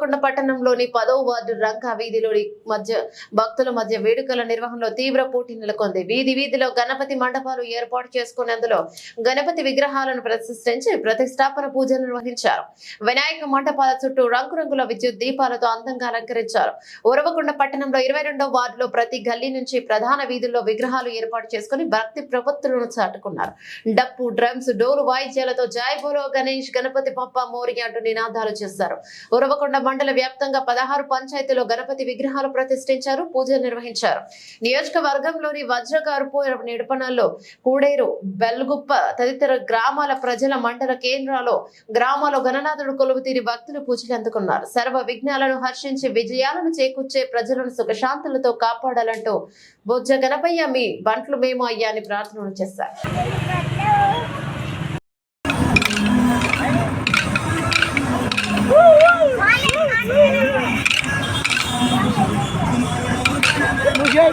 ఉరవకొండ పట్టణంలోని 10వ వార్డు రంగా వీధిలోని భక్తుల మధ్య వేడుకల నిర్వహణలో తీవ్ర పోటీ నెలకొంది. వీధిలో గణపతి మండపాలు ఏర్పాటు చేసుకునేందులో గణపతి విగ్రహాలను ప్రతిష్ఠించి ప్రతిష్టాపన పూజలు నిర్వహించారు. వినాయక మండపాల చుట్టూ రంగురంగుల విద్యుత్ దీపాలతో అందంగా అలంకరించారు. ఉరవకొండ పట్టణంలో 22వ వార్డులో ప్రతి గల్లీ నుంచి ప్రధాన వీధుల్లో విగ్రహాలు ఏర్పాటు చేసుకుని భక్తి ప్రపత్తులను చాటుకున్నారు. డప్పు, డ్రమ్స్, డోలు వాయిద్యాలతో జై బోలో గణేష్, గణపతి బప్పా మోరియా అంటూ నినాదాలు చేశారు. ఉరవకొండ మండల వ్యాప్తంగా 16 పంచాయతీలో గణపతి విగ్రహాలు ప్రతిష్ఠించారు, పూజలు నిర్వహించారు. నియోజకవర్గంలోని వజ్రగారుపు, నిడపనల్లో, కూడేరు, బెల్గుప్ప తదితర గ్రామాల ప్రజల మండల కేంద్రాల్లో గ్రామాల్లో గణనాథుడు కొలువుతీరి భక్తులు పూజలు అందుకున్నారు. సర్వ విఘ్నాలను హర్షించి విజయాలను చేకూర్చే ప్రజలను సుఖశాంతులతో కాపాడాలంటూ బొజ్జ గణపయ్య మీ బంట్లు మేము అయ్యా అని ప్రార్థనలు చేశారు. मुझे